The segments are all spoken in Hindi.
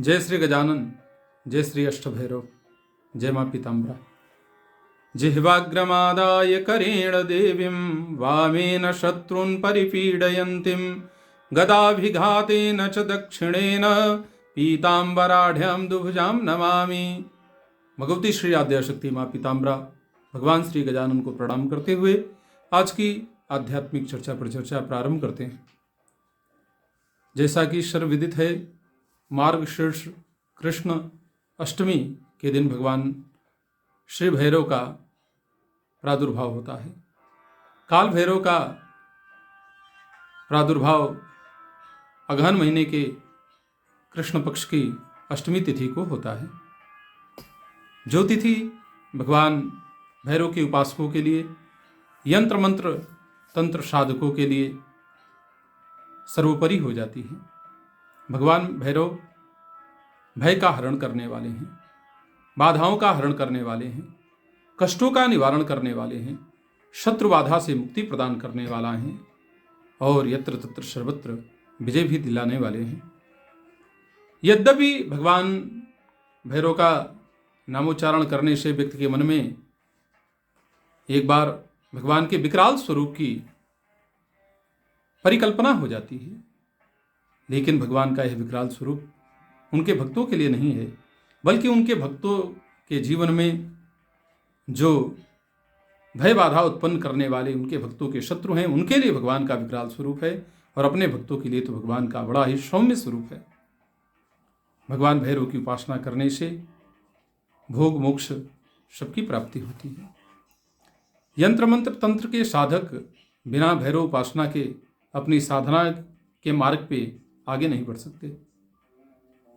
जय श्री गजानन, जय श्री अष्टभैरव, जय माँ पीताम्बरा। जिह्वाग्रमादाय करेण देवीं वामेन शत्रून् परिपीडयन्तीं गदाभिघातेन च दक्षिणेन पीताम्बराढ्यां दुभुजां नमामि। भगवती श्री आद्याशक्ति माँ पीताम्बरा भगवान श्री गजानन को प्रणाम करते हुए आज की आध्यात्मिक चर्चा पर चर्चा प्रारंभ करते हैं। जैसा कि सर्वविदित है, मार्गशीर्ष कृष्ण अष्टमी के दिन भगवान श्री भैरव का प्रादुर्भाव होता है। काल भैरव का प्रादुर्भाव अगहन महीने के कृष्ण पक्ष की अष्टमी तिथि को होता है। जो तिथि भगवान भैरव के उपासकों के लिए, यंत्र मंत्र तंत्र साधकों के लिए सर्वोपरि हो जाती है। भगवान भैरव भय का हरण करने वाले हैं, बाधाओं का हरण करने वाले हैं, कष्टों का निवारण करने वाले हैं, शत्रु बाधा से मुक्ति प्रदान करने वाला है और यत्र तत्र सर्वत्र विजय भी दिलाने वाले हैं। यद्यपि भगवान भैरव का नामोच्चारण करने से व्यक्ति के मन में एक बार भगवान के विकराल स्वरूप की परिकल्पना हो जाती है, लेकिन भगवान का यह विकराल स्वरूप उनके भक्तों के लिए नहीं है, बल्कि उनके भक्तों के जीवन में जो भय बाधा उत्पन्न करने वाले उनके भक्तों के शत्रु हैं, उनके लिए भगवान का विकराल स्वरूप है और अपने भक्तों के लिए तो भगवान का बड़ा ही सौम्य स्वरूप है। भगवान भैरव की उपासना करने से भोग मोक्ष सबकी प्राप्ति होती है। यंत्र मंत्र तंत्र के साधक बिना भैरव उपासना के अपनी साधना के मार्ग पे आगे नहीं बढ़ सकते।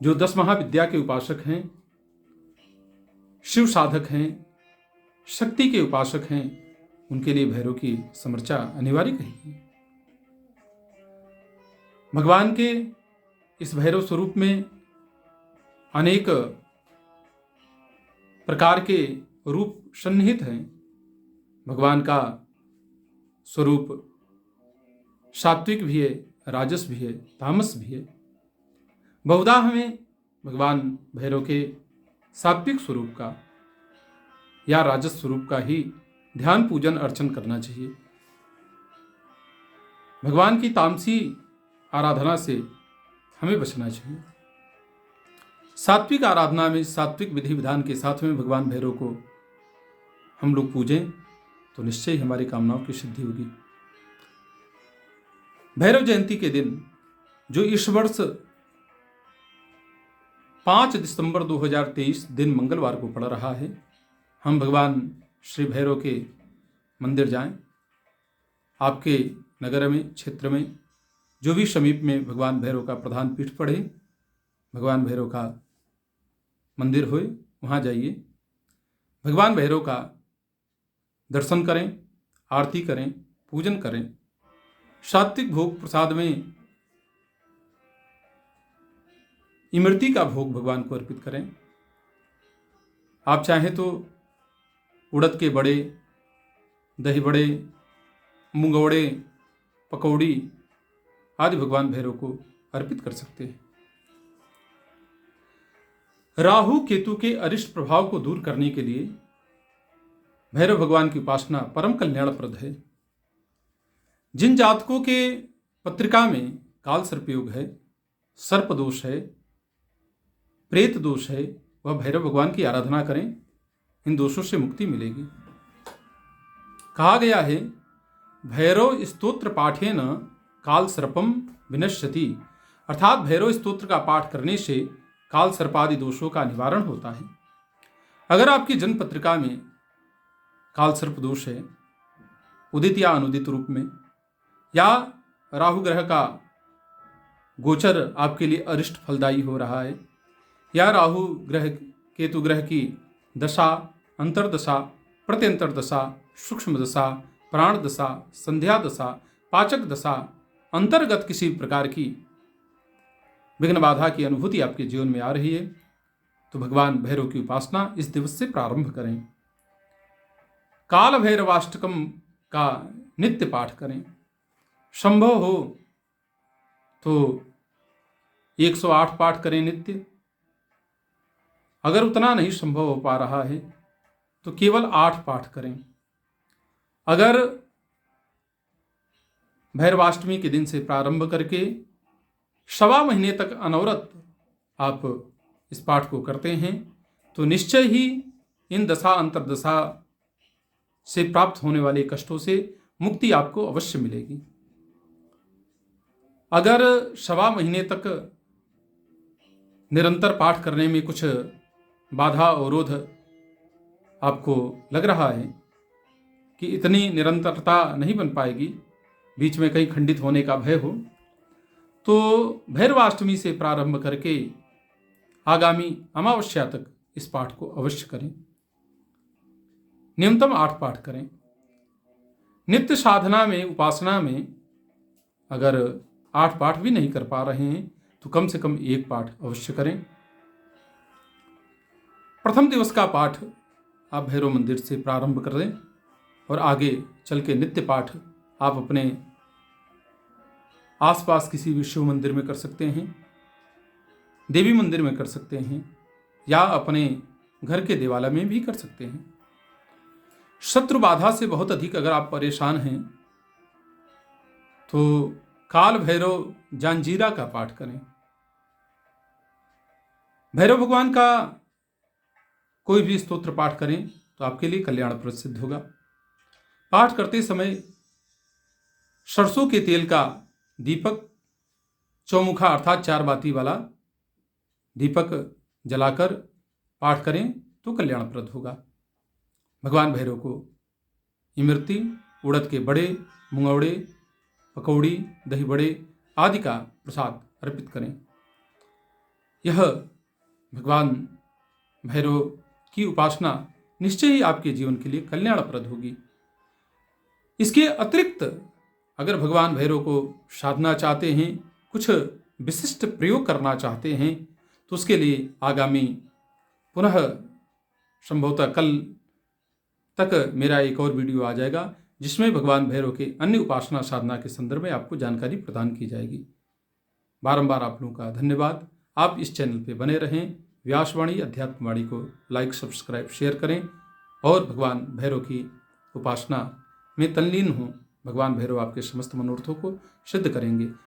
जो 10 महाविद्या के उपासक हैं, शिव साधक हैं, शक्ति के उपासक हैं, उनके लिए भैरव की समर्चा अनिवार्य कहेगी। भगवान के इस भैरव स्वरूप में अनेक प्रकार के रूप सन्निहित हैं। भगवान का स्वरूप सात्विक भी है, राजस भी है, तामस भी है। बहुधा हमें भगवान भैरव के सात्विक स्वरूप का या राजस स्वरूप का ही ध्यान पूजन अर्चन करना चाहिए। भगवान की तामसी आराधना से हमें बचना चाहिए। सात्विक आराधना में सात्विक विधि विधान के साथ में भगवान भैरव को हम लोग पूजें तो निश्चय ही हमारी कामनाओं की सिद्धि होगी। भैरव जयंती के दिन जो इस वर्ष 5 दिसंबर 2023 दिन मंगलवार को पड़ रहा है, हम भगवान श्री भैरव के मंदिर जाएं। आपके नगर में, क्षेत्र में जो भी समीप में भगवान भैरव का प्रधान पीठ पड़े, भगवान भैरव का मंदिर होए, वहाँ जाइए, भगवान भैरव का दर्शन करें, आरती करें, पूजन करें। सात्विक भोग प्रसाद में इमरती का भोग भगवान को अर्पित करें। आप चाहें तो उड़द के बड़े, दही बड़े, मुंगवड़े, पकौड़ी आदि भगवान भैरव को अर्पित कर सकते हैं। राहु केतु के अरिष्ट प्रभाव को दूर करने के लिए भैरव भगवान की उपासना परम कल्याणप्रद है। जिन जातकों के पत्रिका में काल सर्पयोग है, सर्प दोष है, प्रेत दोष है, वह भैरव भगवान की आराधना करें, इन दोषों से मुक्ति मिलेगी। कहा गया है, भैरव स्तोत्र पाठेन काल सर्पम विनश्यति, अर्थात भैरव स्तोत्र का पाठ करने से काल सर्पादि दोषों का निवारण होता है। अगर आपकी जन्म पत्रिका में काल सर्प दोष है, उदित या अनुदित रूप में, या राहु ग्रह का गोचर आपके लिए अरिष्ट फलदायी हो रहा है, या राहु ग्रह केतु ग्रह की दशा, अंतर्दशा, प्रत्यंतर दशा, सूक्ष्म दशा, प्राण दशा, संध्या दशा, पाचक दशा, अंतर्गत किसी प्रकार की विघ्न बाधा की अनुभूति आपके जीवन में आ रही है, तो भगवान भैरव की उपासना इस दिवस से प्रारंभ करें। काल भैरवाष्टकम का नित्य पाठ करें। संभव हो तो 108 पाठ करें नित्य, अगर उतना नहीं संभव हो पा रहा है तो केवल 8 पाठ करें। अगर भैरवाष्टमी के दिन से प्रारंभ करके 1.25 महीने तक अनवरत आप इस पाठ को करते हैं तो निश्चय ही इन दशा अंतर्दशा से प्राप्त होने वाले कष्टों से मुक्ति आपको अवश्य मिलेगी। अगर 1.25 महीने तक निरंतर पाठ करने में कुछ बाधा अवरोध आपको लग रहा है कि इतनी निरंतरता नहीं बन पाएगी, बीच में कहीं खंडित होने का भय हो, तो भैरवाष्टमी से प्रारंभ करके आगामी अमावस्या तक इस पाठ को अवश्य करें। न्यूनतम 8 पाठ करें। नित्य साधना में, उपासना में अगर 8 पाठ भी नहीं कर पा रहे हैं तो कम से कम 1 पाठ अवश्य करें। प्रथम दिवस का पाठ आप भैरव मंदिर से प्रारंभ कर दें और आगे चल के नित्य पाठ आप अपने आसपास किसी भी शिव मंदिर में कर सकते हैं, देवी मंदिर में कर सकते हैं, या अपने घर के देवालय में भी कर सकते हैं। शत्रु बाधा से बहुत अधिक अगर आप परेशान हैं तो काल भैरव जांजीरा का पाठ करें। भैरव भगवान का कोई भी स्तोत्र पाठ करें तो आपके लिए कल्याणप्रद सिद्ध होगा। पाठ करते समय सरसों के तेल का दीपक चौमुखा अर्थात 4 बाती वाला दीपक जलाकर पाठ करें तो कल्याणप्रद होगा। भगवान भैरव को इमरती, उड़द के बड़े, मुंगौड़े, पकौड़ी, दही बड़े आदि का प्रसाद अर्पित करें। यह भगवान भैरव की उपासना निश्चय ही आपके जीवन के लिए कल्याणप्रद होगी। इसके अतिरिक्त अगर भगवान भैरव को साधना चाहते हैं, कुछ विशिष्ट प्रयोग करना चाहते हैं तो उसके लिए आगामी पुनः संभवतः कल तक मेरा एक और वीडियो आ जाएगा जिसमें भगवान भैरव के अन्य उपासना साधना के संदर्भ में आपको जानकारी प्रदान की जाएगी। बारंबार आप लोगों का धन्यवाद। आप इस चैनल पे बने रहें। व्यासवाणी अध्यात्मवाणी को लाइक, सब्सक्राइब, शेयर करें और भगवान भैरव की उपासना में तल्लीन हों। भगवान भैरव आपके समस्त मनोरथों को सिद्ध करेंगे।